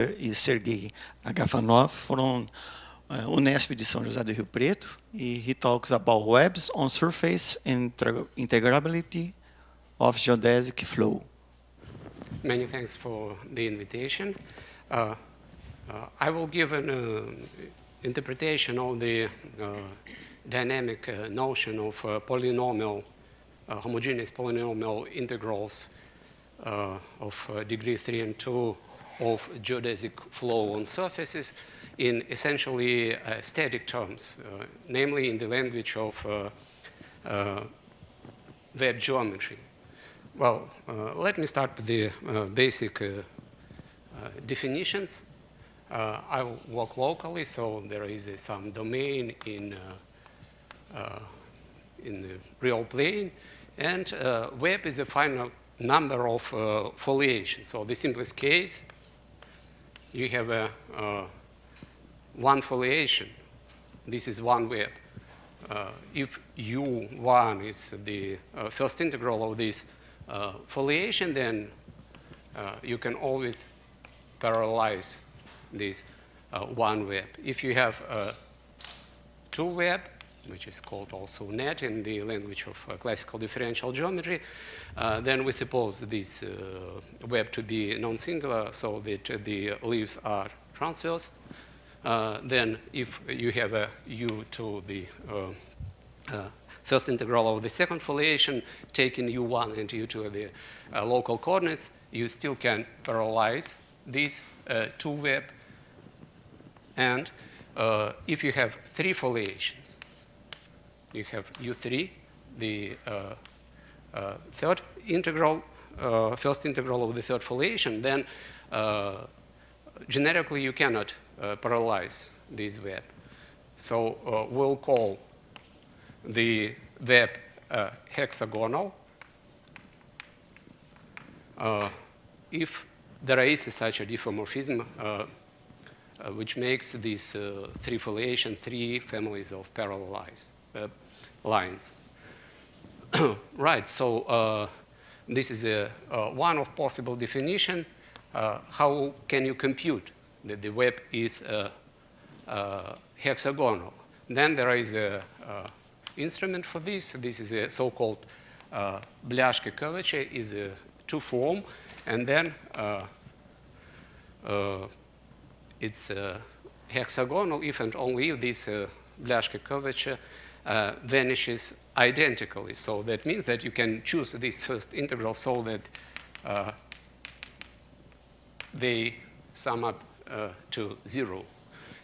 is Serguei Agafanov from UNESP de São José do Rio Preto. He talks about webs on surface and integrability of geodesic flow. Many thanks for the invitation. I will give an interpretation of the dynamic notion of polynomial, homogeneous polynomial integrals of degree 3 and 2 of geodesic flow on surfaces in essentially static terms, namely in the language of web geometry. Well, let me start with the basic definitions. I will work locally, so there is some domain in the real plane, and web is a finite number of foliations. So the simplest case, you have one foliation. This is one web. If U1 is the first integral of this foliation, then you can always parallelize this one web. If you have two web, which is called also net in the language of classical differential geometry, then we suppose this web to be non-singular, so that the leaves are transverse. Then if you have a U to the first integral of the second foliation, taking U1 and U2 the local coordinates, you still can parallelize these two web. And if you have three foliations, you have U3, the third integral, first integral of the third foliation, then generically you cannot parallelize this web. So we'll call the web hexagonal if there is such a diffeomorphism which makes these three foliation three families of parallel lines. Right, so this is one of possible definition. How can you compute that the web is hexagonal? Then there is a instrument for this. This is a so-called bляшка curvature, is a two-form, and then it's hexagonal if and only if this bляшка curvature vanishes identically. So that means that you can choose this first integral so that they sum up to 0.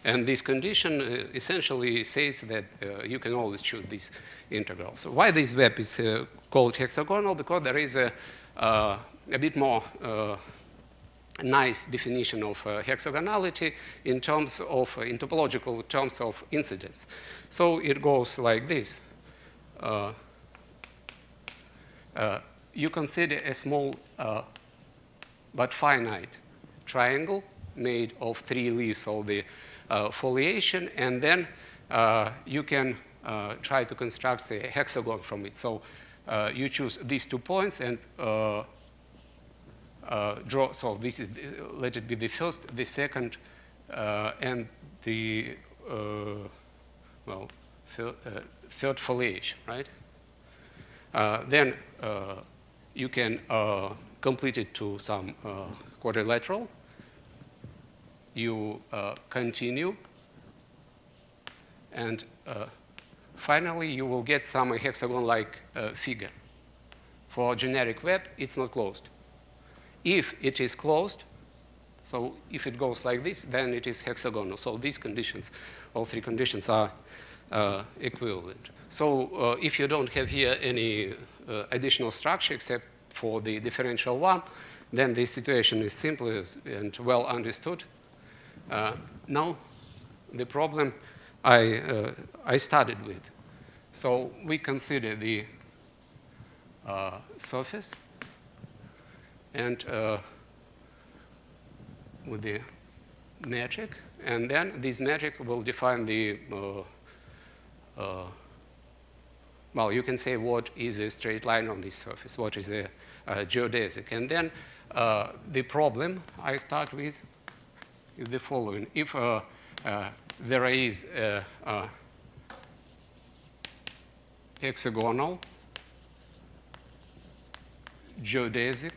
And this condition essentially says that you can always choose this integral. So why this web is called hexagonal? Because there is a bit more nice definition of hexagonality in terms of, in topological terms of incidence. So it goes like this. You consider a small but finite triangle made of three leaves of the foliation, and then you can try to construct a hexagon from it. So you choose these 2 points and draw. So this is, let it be the first, the second, and the third foliation, right? Then you can complete it to some quadrilateral. You continue, and finally you will get some hexagon-like figure. For a generic web, it's not closed. If it is closed, so if it goes like this, then it is hexagonal. So these conditions, all three conditions are equivalent. So if you don't have here any additional structure except for the differential one, then the situation is simple and well understood. Now, the problem I started with. So we consider the surface, and with the metric, and then this metric will define the, well, you can say what is a straight line on this surface, what is a geodesic. And then the problem I start with is the following. If there is a hexagonal geodesic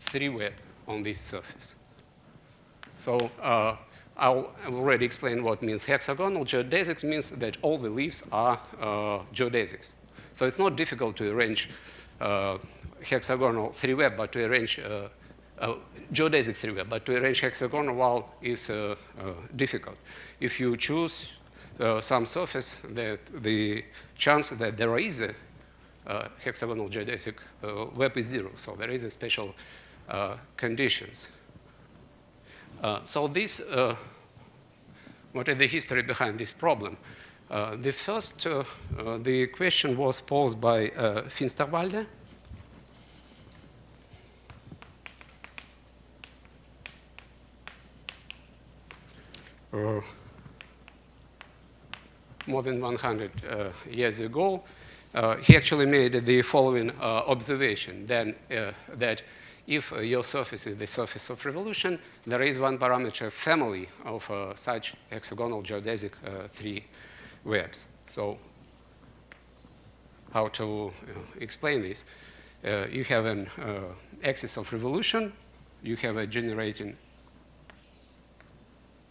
3-web on this surface. So I'll already explain what means hexagonal. Geodesics means that all the leaves are geodesics. So it's not difficult to arrange hexagonal 3-web, but to arrange geodesic 3-web, but to arrange hexagonal wall is difficult. If you choose some surface, that the chance that there is a hexagonal geodesic web is 0. So there is a special conditions. So this, what is the history behind this problem? The first, the question was posed by Finsterwalde. More than 100 years ago. He actually made the following observation, then, that if your surface is the surface of revolution, there is one parameter family of such hexagonal geodesic 3 webs. So how to explain this? You have an axis of revolution, you have a generating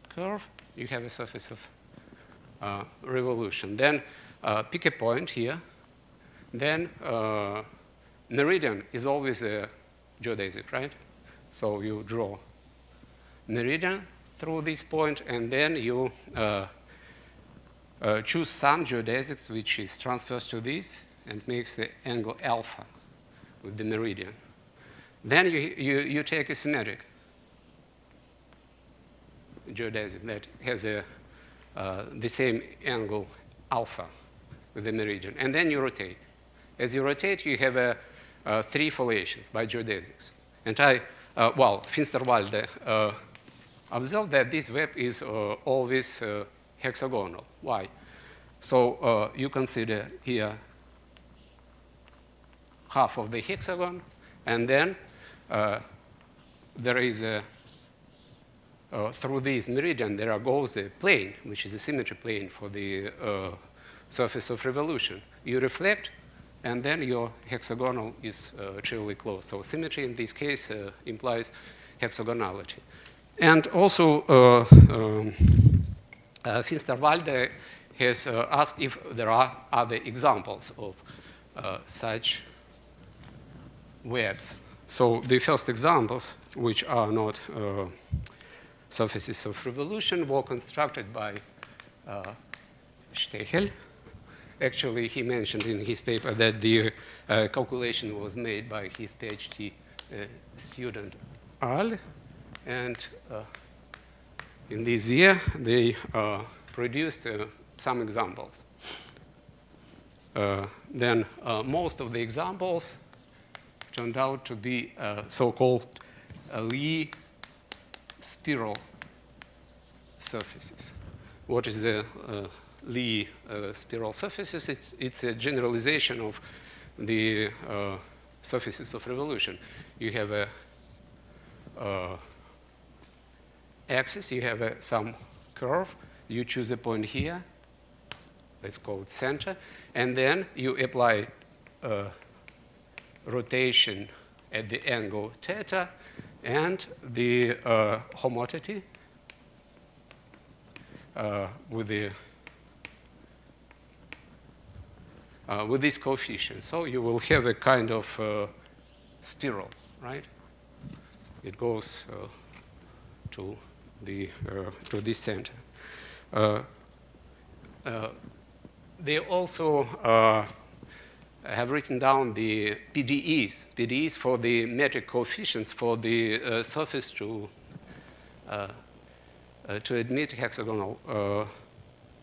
curve, you have a surface of revolution. Then pick a point here. Then meridian is always a geodesic, right? So you draw meridian through this point, and then you choose some geodesics which is transversed to this and makes the angle alpha with the meridian. Then you take a symmetric geodesic that has the same angle alpha with the meridian, and then you rotate. As you rotate, you have 3 foliations by geodesics. And Finsterwalde observed that this web is always hexagonal. Why? So you consider here half of the hexagon, and then there is a through this meridian, there goes a plane, which is a symmetry plane for the surface of revolution. You reflect, and then your hexagonal is trivially close. So symmetry in this case implies hexagonality. And also, Finsterwalde has asked if there are other examples of such webs. So the first examples, which are not surfaces of revolution, were constructed by Stechel. Actually, he mentioned in his paper that the calculation was made by his PhD student, Al. And in this year, they produced some examples. Then most of the examples turned out to be so-called Lie spiral surfaces. What is the Lie spiral surfaces? It's a generalization of the surfaces of revolution. You have a axis, you have some curve, you choose a point here, let's call it center, and then you apply rotation at the angle theta and the homotity with this coefficient. So you will have a kind of spiral, right? It goes to this center. They also have written down the PDEs for the metric coefficients for the surface to admit hexagonal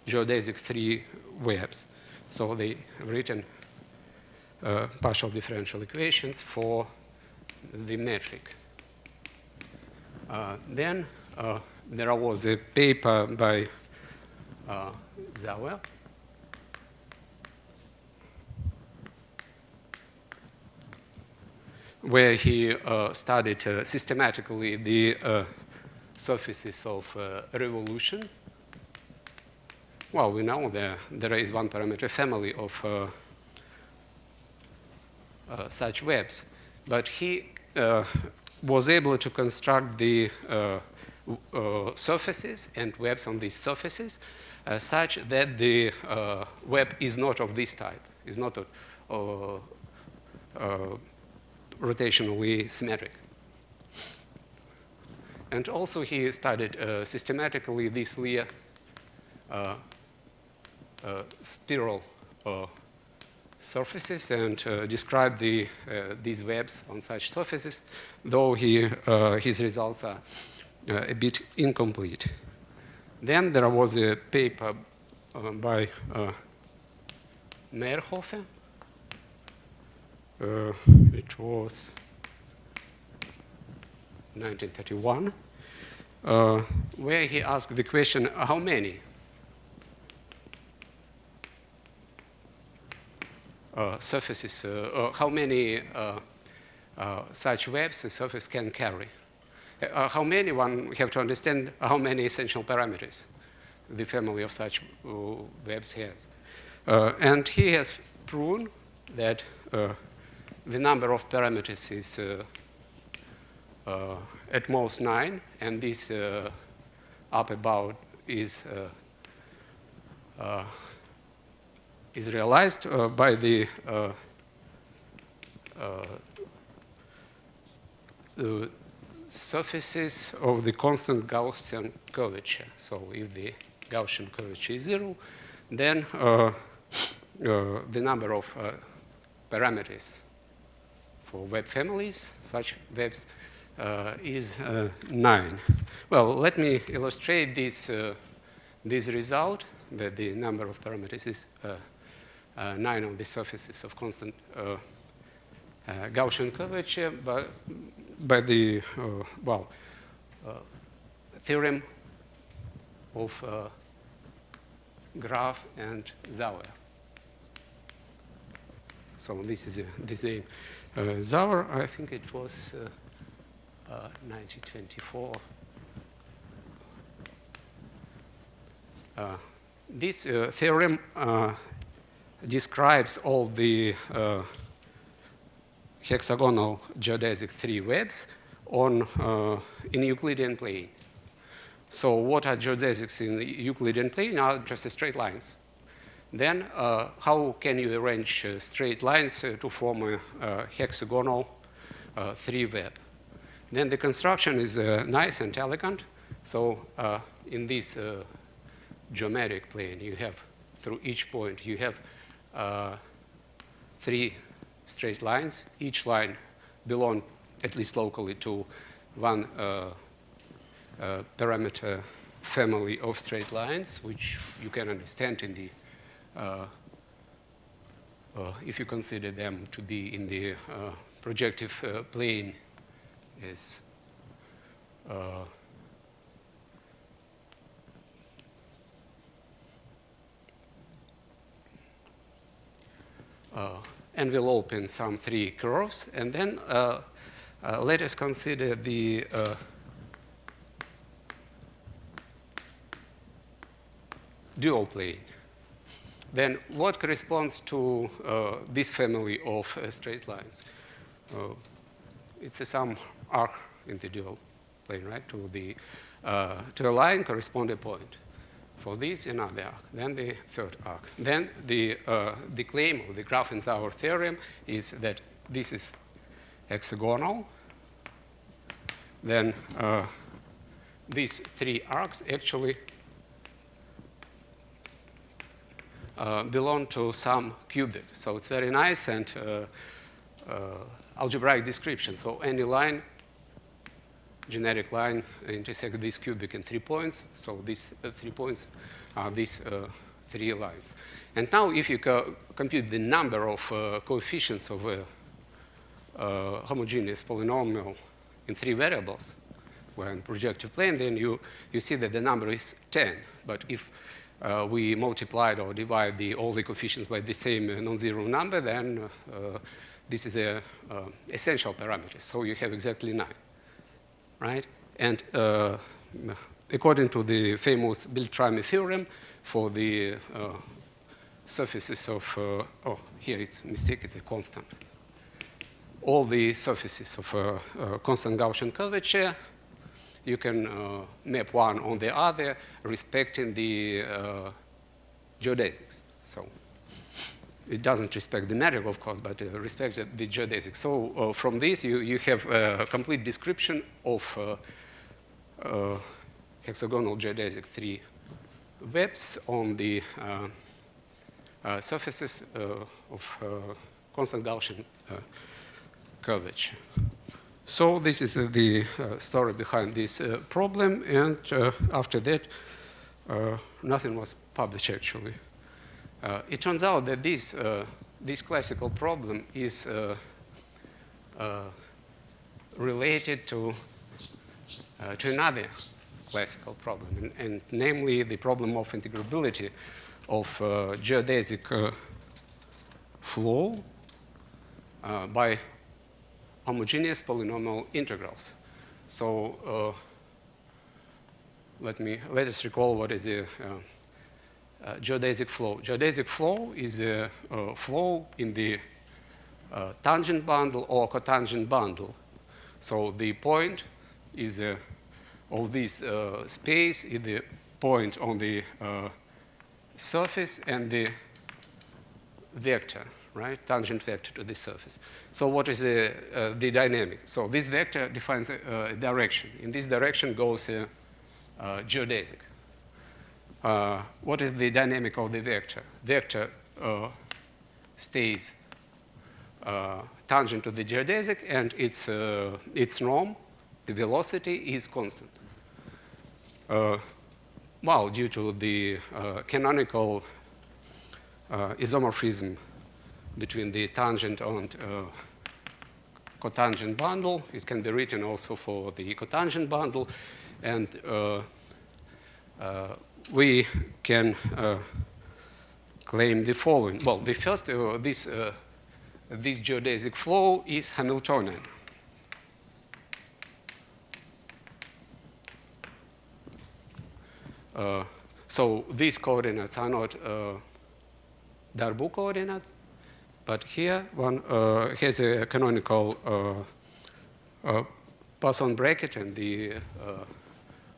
geodesic 3 webs. So they have written partial differential equations for the metric. Then there was a paper by Zauer. where he studied systematically the surfaces of revolution. Well, we know there is one parameter family of such webs, but he was able to construct the surfaces and webs on these surfaces such that the web is not of this type, is not rotationally symmetric. And also he studied systematically these Lie spiral surfaces and described these webs on such surfaces, though his results are a bit incomplete. Then there was a paper by Meyerhofer. It was 1931, where he asked the question, how many surfaces, how many such webs a surface can carry? How many, one have to understand how many essential parameters the family of such webs has. And he has proven that the number of parameters is at most 9, and this up about is realized by the surfaces of the constant Gaussian curvature. So if the Gaussian curvature is 0, then the number of parameters for web families, such webs, is 9. Well, let me illustrate this result, that the number of parameters is 9 on the surfaces of constant Gaussian curvature by the theorem of Graf and Sauer. So this is the name. Sauer, I think it was 1924. This theorem describes all the hexagonal geodesic 3 webs in Euclidean plane. So what are geodesics in the Euclidean plane? Are just straight lines. Then how can you arrange straight lines to form a hexagonal 3 web? Then the construction is nice and elegant. So in this geometric plane, you have, through each point, you have 3 straight lines. Each line belongs, at least locally, to one parameter family of straight lines, which you can understand in the if you consider them to be in the projective plane is and we'll open some 3 curves, and then let us consider the dual plane. Then what corresponds to this family of straight lines? It's some arc in the dual plane, right? To a line corresponding point. For this, another arc. Then the third arc. Then the claim of the Graf and Sauer theorem is that this is hexagonal. Then these 3 arcs actually belong to some cubic. So it's very nice and algebraic description. So any line, generic line, intersects this cubic in 3 points. So these 3 points are these 3 lines. And now if you compute the number of coefficients of a homogeneous polynomial in 3 variables, where in projective plane, then you see that the number is 10. But if we multiplied or divide all the coefficients by the same non-zero number, then this is a essential parameter. So you have exactly 9, right? And according to the famous Beltrami theorem for the surfaces of, oh, here it's a mistake, it's a constant. All the surfaces of constant Gaussian curvature, you can map one on the other, respecting the geodesics. So it doesn't respect the metric, of course, but respects the geodesics. So from this, you have a complete description of hexagonal geodesic 3 webs on the surfaces of constant Gaussian curvature. So this is the story behind this problem, and after that, nothing was published actually. It turns out that this classical problem is related to another classical problem, and namely the problem of integrability of geodesic flow by homogeneous polynomial integrals. So let us recall what is a geodesic flow. Geodesic flow is a flow in the tangent bundle or cotangent bundle. So the point is of this space is the point on the surface and the vector, right? Tangent vector to the surface. So what is the dynamic? So this vector defines a direction. In this direction goes a geodesic. What is the dynamic of the vector? Vector stays tangent to the geodesic, and its norm, the velocity, is constant. Well, due to the canonical isomorphism between the tangent and cotangent bundle, it can be written also for the cotangent bundle, and we can claim the following. Well, the first, this geodesic flow is Hamiltonian. So these coordinates are not Darboux coordinates, but here one has a canonical Poisson bracket, and the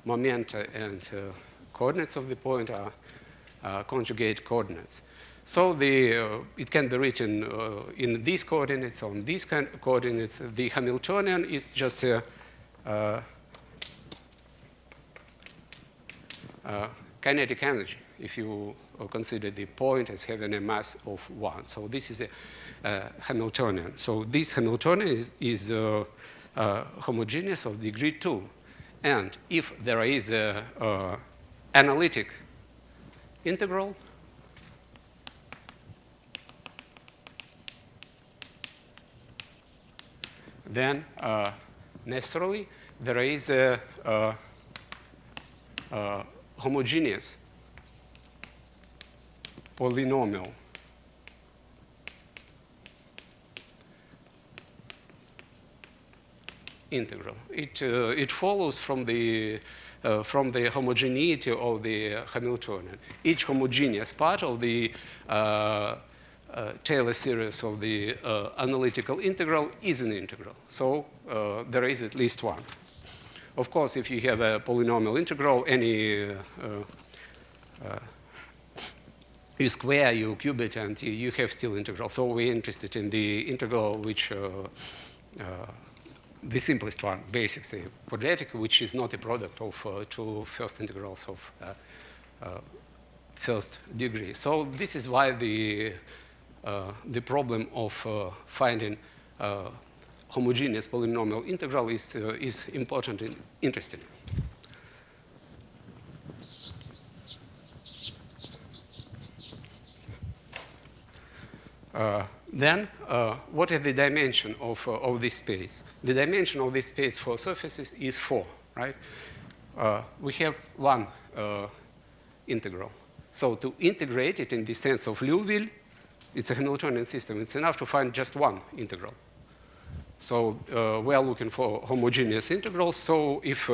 momenta and coordinates of the point are conjugate coordinates. So it can be written in these coordinates, on these coordinates. The Hamiltonian is just a kinetic energy, if you consider the point as having a mass of 1. So this is a Hamiltonian. So this Hamiltonian is homogeneous of degree 2. And if there is an analytic integral, then necessarily there is a homogeneous polynomial integral. It follows from the homogeneity of the Hamiltonian. Each homogeneous part of the Taylor series of the analytical integral is an integral. So there is at least one. Of course, if you have a polynomial integral, any you square, you cube it, and you have still integral. So we're interested in the integral which the simplest one, basically quadratic, which is not a product of two first integrals of first degree. So this is why the problem of finding homogeneous polynomial integral is important and interesting. Then, what is the dimension of this space? The dimension of this space for surfaces is 4, right? We have one integral. So to integrate it in the sense of Liouville, it's a Hamiltonian system. It's enough to find just one integral. So we are looking for homogeneous integrals. So if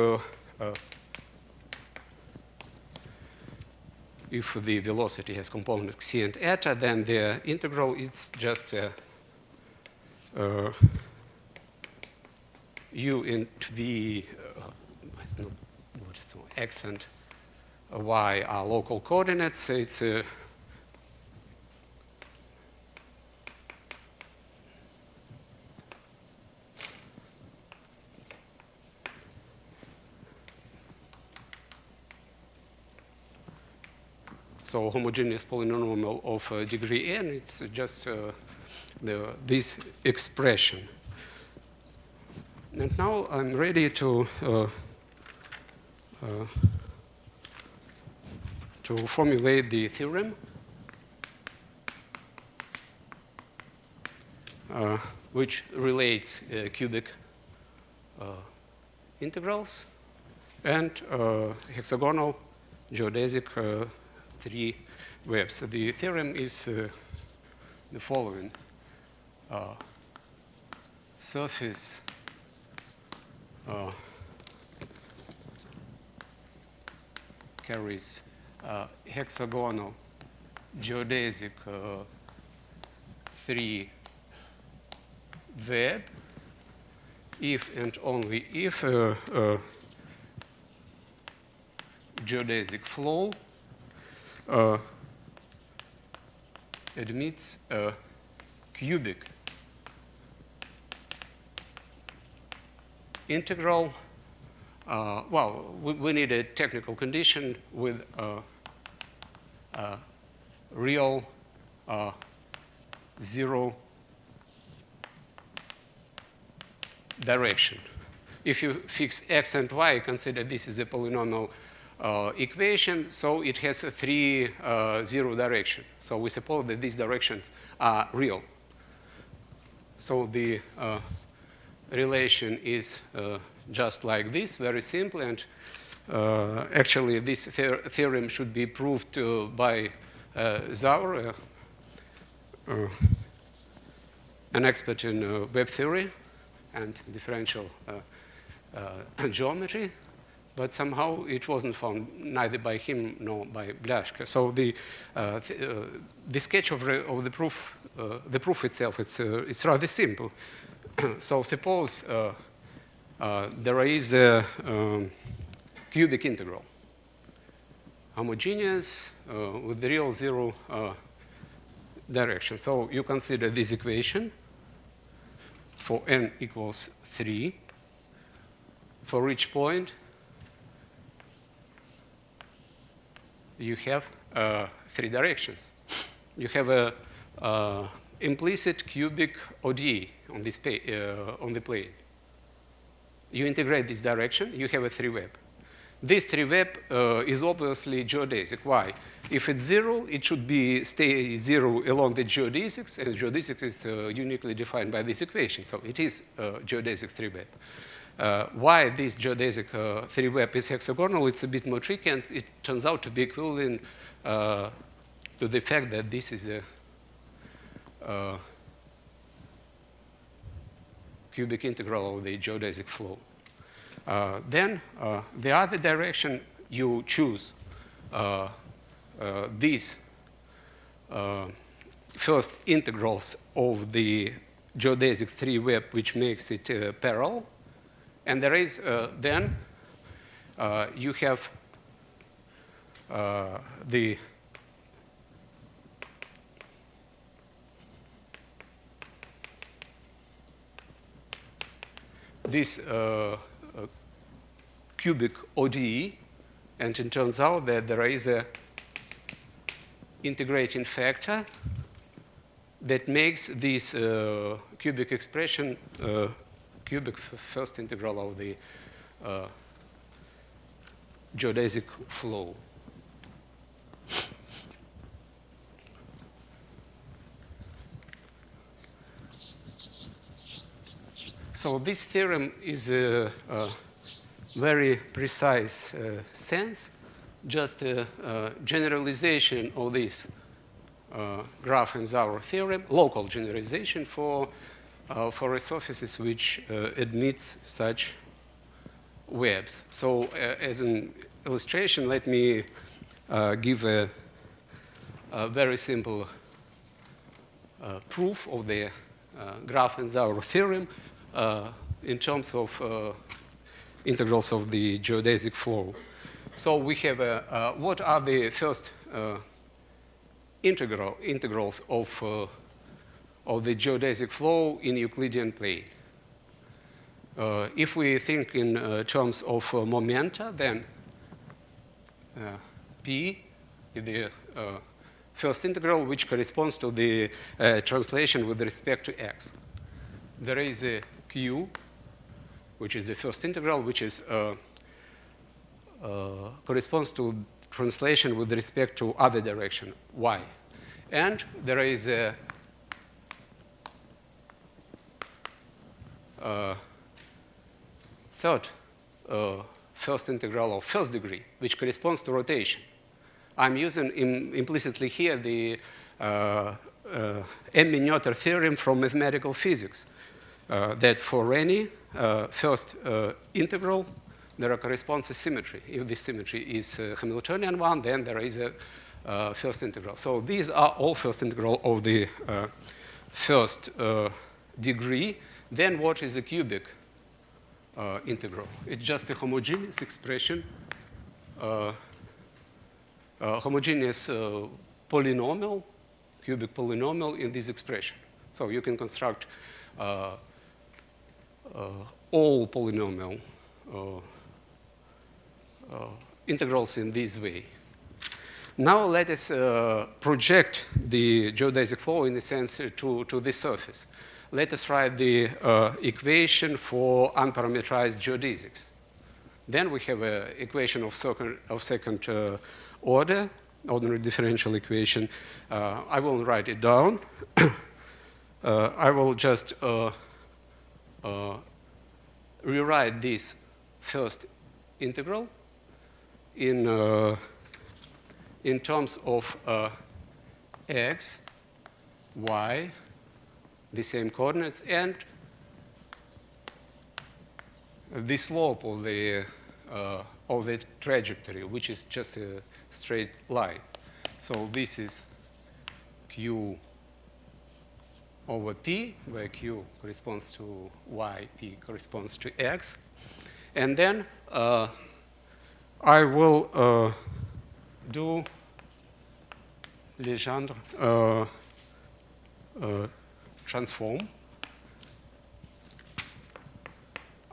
the velocity has components c and eta, then the integral is just u into v, x and y are local coordinates. It's so homogeneous polynomial of degree n. It's just this expression. And now I'm ready to formulate the theorem, which relates cubic integrals and hexagonal geodesic 3 webs. The theorem is the following. Surface carries hexagonal geodesic 3 web if and only if geodesic flow admits a cubic integral. Well, we need a technical condition with a real zero direction. If you fix x and y, consider this is a polynomial equation, so it has a 3 zero direction. So we suppose that these directions are real. So the relation is just like this, very simple, and actually this theorem should be proved by Zaur, an expert in web theory and differential geometry, but somehow it wasn't found neither by him nor by Bляшка. So the sketch of the proof itself, it's rather simple. So suppose there is a cubic integral, homogeneous with the real zero direction. So you consider this equation for n equals 3. For each point, you have 3 directions. You have a implicit cubic ODE on this on the plane. You integrate this direction, you have a 3 web. This 3 web is obviously geodesic. Why? If it's 0, it should stay 0 along the geodesics, and geodesics is uniquely defined by this equation. So it is a geodesic 3 web. Why this geodesic 3 web is hexagonal, it's a bit more tricky, and it turns out to be equivalent to the fact that this is a cubic integral of the geodesic flow. Then the other direction you choose these first integrals of the geodesic 3 web, which makes it parallel. And there is then you have this cubic ODE, and it turns out that there is a integrating factor that makes this cubic expression cubic first integral of the geodesic flow. So this theorem is a very precise sense, just a generalization of this Graf-Zaur theorem, local generalization for surfaces which admits such webs. So as an illustration, let me give a very simple proof of the Graf-Zaur theorem in terms of integrals of the geodesic flow. So we have what are the first integrals of the geodesic flow in Euclidean plane? If we think in terms of momenta, then P is the first integral, which corresponds to the translation with respect to x. There is a Q, which is the first integral, which is corresponds to translation with respect to other direction, y. And there is a third first integral of first degree, which corresponds to rotation. I'm using implicitly here the M-Minyoter theorem from mathematical physics, that for any first integral, there corresponds a symmetry. If this symmetry is a Hamiltonian one, then there is a first integral. So these are all first integral of the first degree. Then what is a cubic integral? It's just a homogeneous expression, homogeneous polynomial, cubic polynomial in this expression. So you can construct all polynomial integrals in this way. Now let us project the geodesic flow in a sense to this surface. Let us write the equation for unparameterized geodesics. Then we have an equation of second order, ordinary differential equation. I will write it down. I will just rewrite this first integral in terms of x, y, the same coordinates, and the slope of the trajectory, which is just a straight line. So this is q over p, where q corresponds to y, p corresponds to x. And then I will do Legendre transform.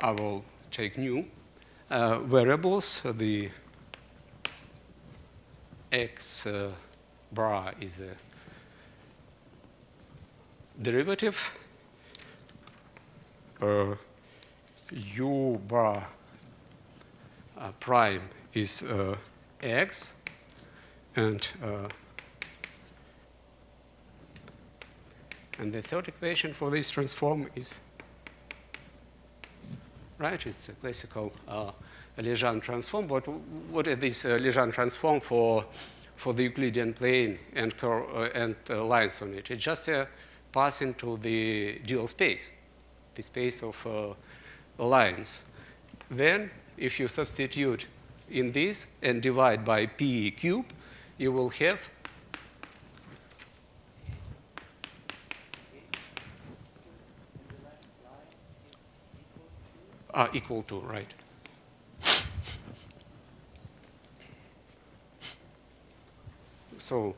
I will take new variables. The x bar is a derivative. U bar prime is x, and the third equation for this transform is, right, it's a classical Legendre transform. But what is this Legendre transform for the Euclidean plane and lines on it? It's just a passing to the dual space, the space of lines. Then, if you substitute in this and divide by p cubed, you will have equal to, right. So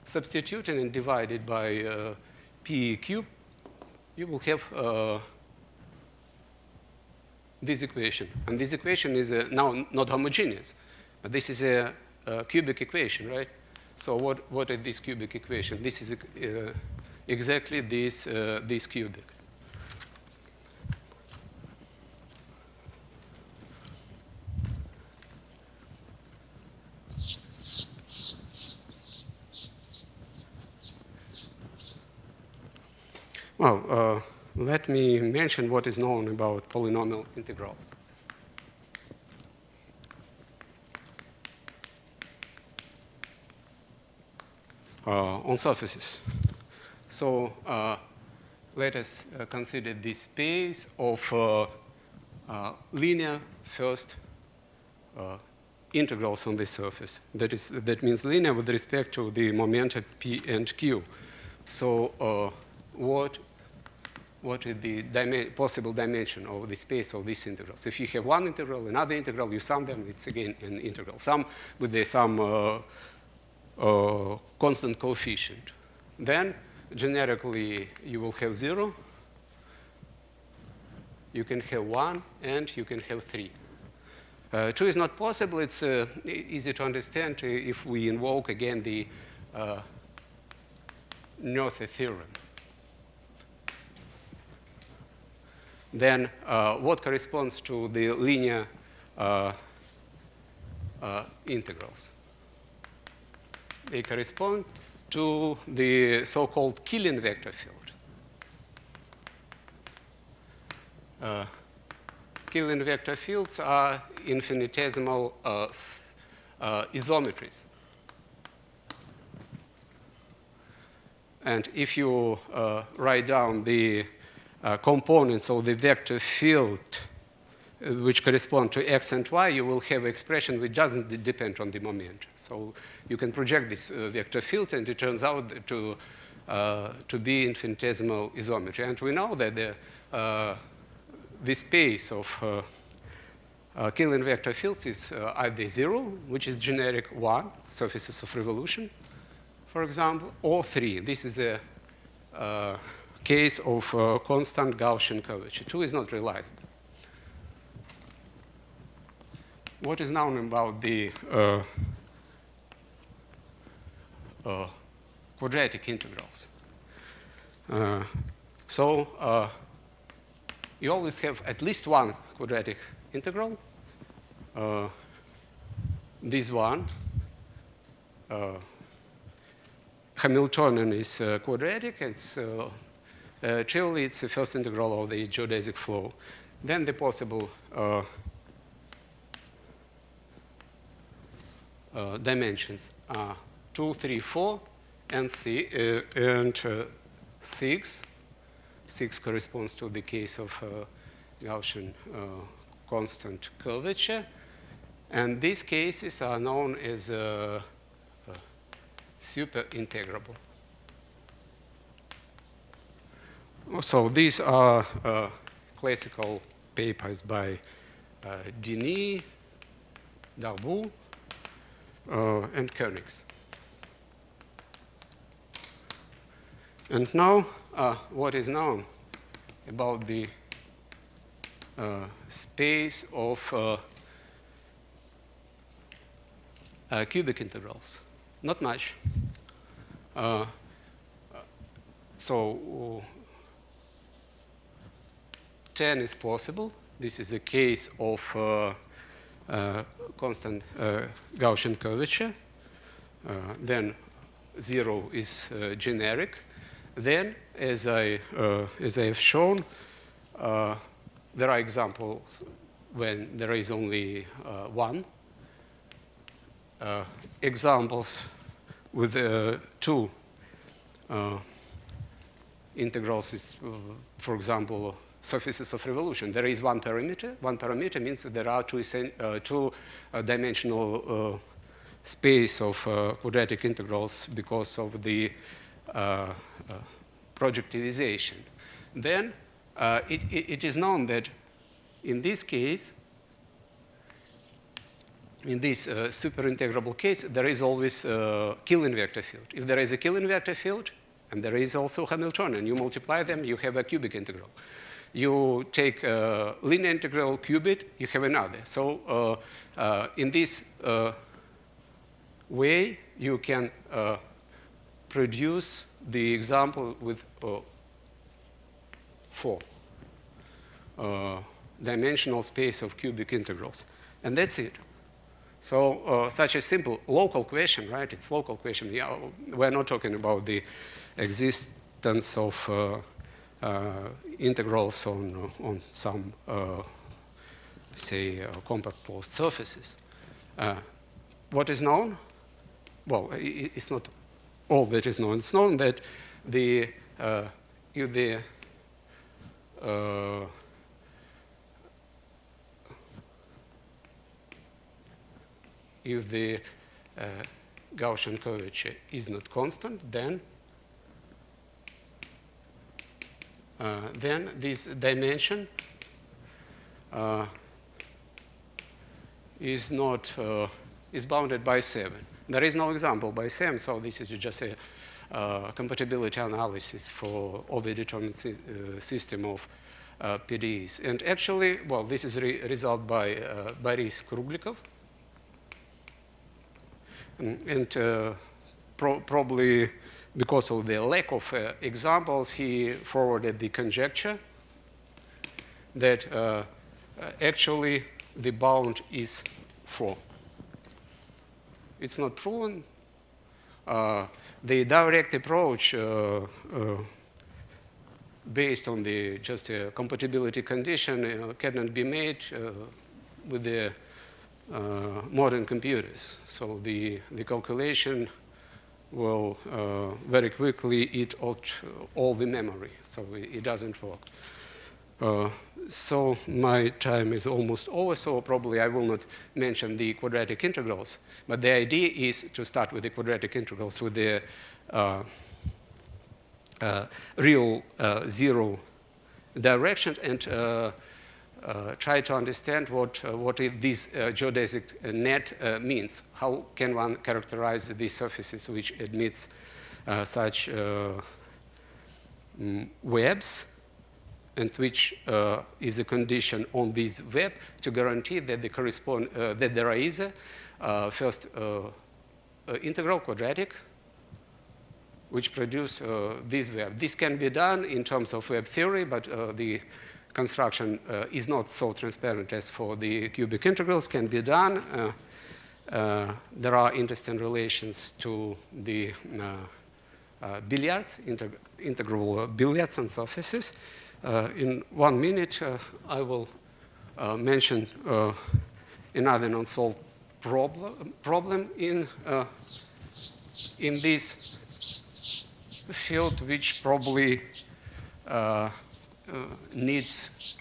substituting and divided by p cubed, you will have this equation. And this equation is now not homogeneous, but this is a cubic equation, right? So what is this cubic equation? This is exactly this cubic. Well, let me mention what is known about polynomial integrals. on surfaces. So let us consider this space of linear first integrals on this surface. That means linear with respect to the momenta P and Q. So what is the possible dimension of the space of these integrals? If you have one integral, another integral, you sum them, it's again an integral. Sum with some constant coefficient. Then generically you will have 0, you can have 1, and you can have 3. 2 is not possible. It's easy to understand if we invoke again the Noether theorem. Then what corresponds to the linear integrals? They correspond to the so-called Killing vector field. Killing vector fields are infinitesimal isometries. And if you write down the components of the vector field which correspond to x and y, you will have an expression which doesn't depend on the moment. So you can project this vector field, and it turns out to be infinitesimal isometry. And we know that the space of Killing vector fields is either 0, which is generic 1, surfaces of revolution, for example, or 3. This is a case of constant Gaussian curvature. 2 is not realizable. What is known about the quadratic integrals? You always have at least one quadratic integral. This one, Hamiltonian is quadratic. It's trivially, it's the first integral of the geodesic flow. Then the possible dimensions are 2, 3, 4, and 6. 6 corresponds to the case of Gaussian constant curvature. And these cases are known as super integrable. So these are classical papers by Denis, Darboux, and Koenigs. And now, what is known about the space of cubic integrals? Not much. So 10 is possible. This is a case of constant Gaussian curvature. Then 0 is generic. Then, as I have shown, there are examples when there is only 1. Examples with 2 integrals is, for example, surfaces of revolution. There is one parameter. One parameter means that there are two-dimensional space of quadratic integrals because of the projectivization. Then it is known that in this case, in this superintegrable case, there is always a Killing vector field. If there is a Killing vector field, and there is also Hamiltonian, you multiply them, you have a cubic integral. You take a linear integral, cube it, you have another. So in this way, you can produce the example with 4 dimensional space of cubic integrals. And that's it. So such a simple local question, right? It's local question. Yeah, we're not talking about the existence of integrals on some, say, compact closed surfaces. What is known? Well, it's not all that is known. It's known that if the Gaussian curvature is not constant, then this dimension is bounded by 7. There is no example by 7, so this is just a compatibility analysis for overdetermined system of PDEs. And actually, well, this is result by Frühbis-Krüger. And probably because of the lack of examples, he forwarded the conjecture that actually the bound is 4. It's not proven. The direct approach based on the just a compatibility condition cannot be made with the modern computers. So the calculation will very quickly eat out all the memory. So it doesn't work. So my time is almost over, so probably I will not mention the quadratic integrals. But the idea is to start with the quadratic integrals with the real zero direction and try to understand what this geodesic net means. How can one characterize these surfaces which admits such webs, and which is a condition on this web to guarantee that that there is a first integral quadratic which produce this web. This can be done in terms of web theory, but the construction is not so transparent as for the cubic integrals. Can be done. There are interesting relations to the billiards, integral billiards and surfaces. In 1 minute, I will mention another non-solved problem in this field, which probably needs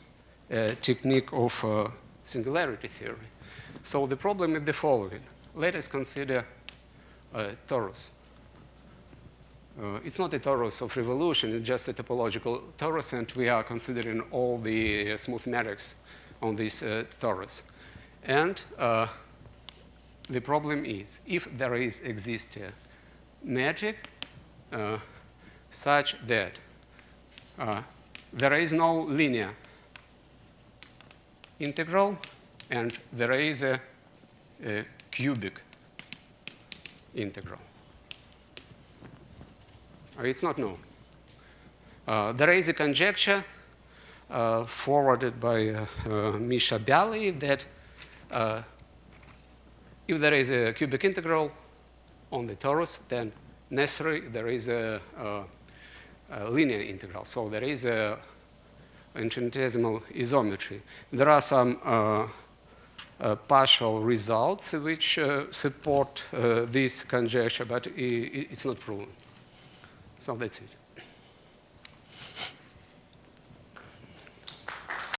a technique of singularity theory. So the problem is the following. Let us consider a torus. It's not a torus of revolution, it's just a topological torus, and we are considering all the smooth metrics on this torus. And the problem is, if there exists a metric such that there is no linear integral and there is a cubic integral. It's not known. There is a conjecture forwarded by Misha Bialy that if there is a cubic integral on the torus, then necessarily there is a linear integral. So there is a infinitesimal isometry. There are some partial results which support this conjecture, but it's not proven. So that's it.